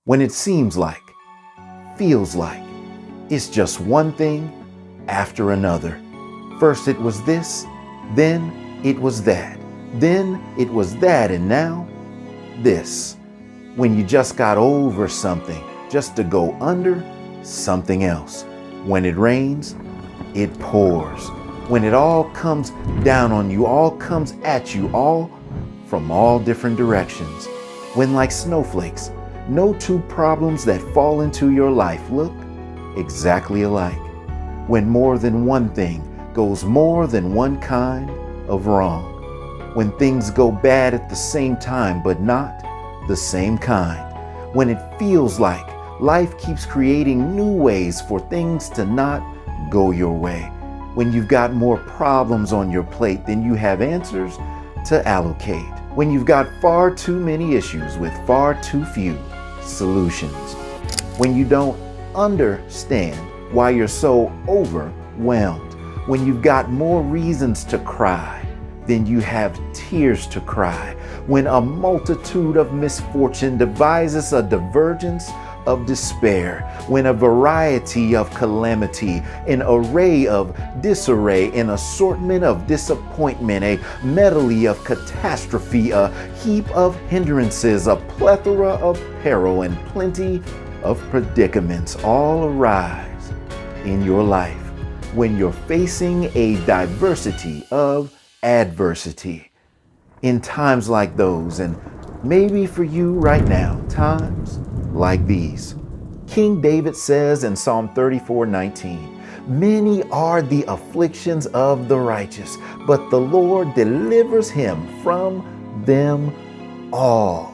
When it seems like, feels like, it's just one thing after another. First it was this, then it was that, then it was that, and now this. When you just got over something, just to go under something else. When it rains, it pours. When it all comes down on you, all comes at you, all from all different directions. When like snowflakes, no two problems that fall into your life look exactly alike. When more than one thing goes more than one kind of wrong. When things go bad at the same time, but not the same kind. When it feels like life keeps creating new ways for things to not go your way. When you've got more problems on your plate than you have answers to allocate. When you've got far too many issues with far too few solutions. When you don't understand why you're so overwhelmed. When you've got more reasons to cry than you have tears to cry. When a multitude of misfortune devises a divergence of despair, when a variety of calamity, an array of disarray, an assortment of disappointment, a medley of catastrophe, a heap of hindrances, a plethora of peril, and plenty of predicaments all arise in your life when you're facing a diversity of adversity. In times like those, and maybe for you right now, times like these. King David says in Psalm 34:19, "Many are the afflictions of the righteous, but the Lord delivers him from them all."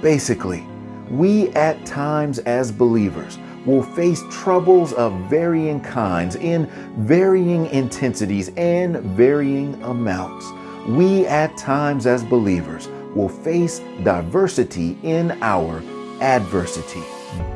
Basically, we at times as believers will face troubles of varying kinds, in varying intensities and varying amounts. We at times as believers will face diversity in our adversity.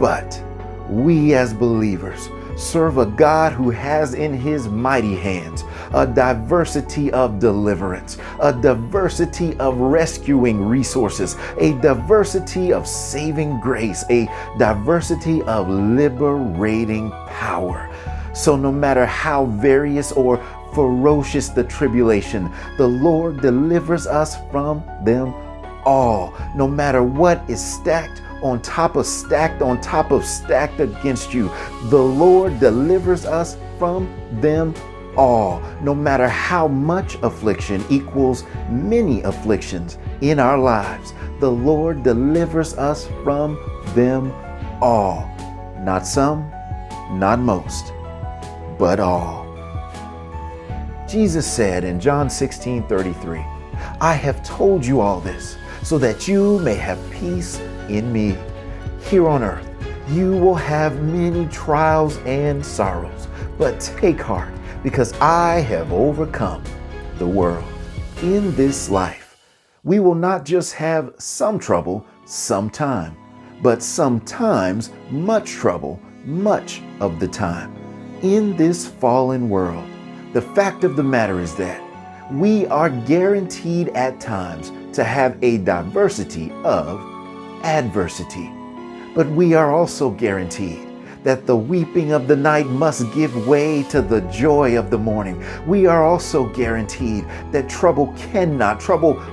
But we as believers serve a God who has in his mighty hands a diversity of deliverance, a diversity of rescuing resources, a diversity of saving grace, a diversity of liberating power. So no matter how various or ferocious the tribulation, the Lord delivers us from them all. No matter what is stacked on top of stacked on top of stacked against you, the Lord delivers us from them all. No matter how much affliction equals many afflictions in our lives, the Lord delivers us from them all. Not some, not most, but all. Jesus said in John 16:33, "I have told you all this so that you may have peace in me. Here on earth, you will have many trials and sorrows, but take heart, because I have overcome the world." In this life, we will not just have some trouble sometime, but sometimes much trouble much of the time. In this fallen world, the fact of the matter is that we are guaranteed at times to have a diversity of adversity. But we are also guaranteed that the weeping of the night must give way to the joy of the morning. We are also guaranteed that trouble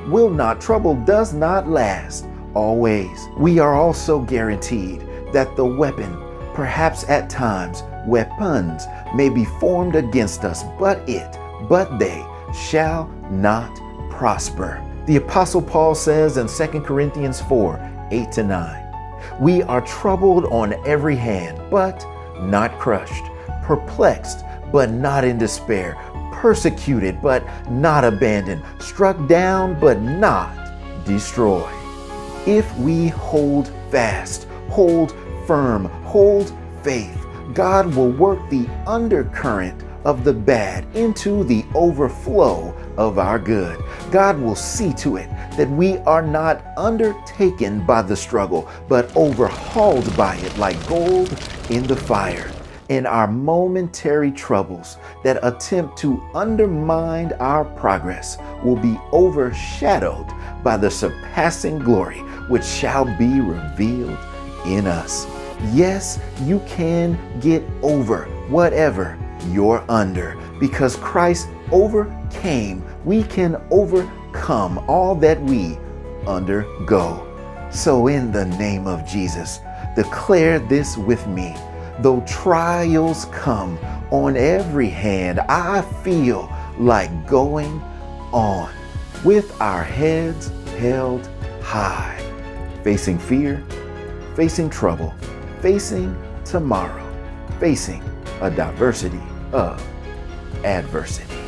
will not, trouble does not last always. We are also guaranteed that the weapon, perhaps at times weapons, may be formed against us, but they shall not prosper. The Apostle Paul says in 2 Corinthians 4:8-9, "We are troubled on every hand, but not crushed, perplexed, but not in despair, persecuted, but not abandoned, struck down, but not destroyed." If we hold fast, hold firm, hold faith, God will work the undercurrent of the bad into the overflow of our good. God will see to it that we are not undertaken by the struggle, but overhauled by it like gold in the fire. And our momentary troubles that attempt to undermine our progress will be overshadowed by the surpassing glory which shall be revealed in us. Yes, you can get over whatever you're under. Because Christ overcame, we can overcome all that we undergo. So in the name of Jesus, declare this with me. Though trials come on every hand, I feel like going on with our heads held high, facing fear, facing trouble, facing tomorrow, facing a diversity of adversity.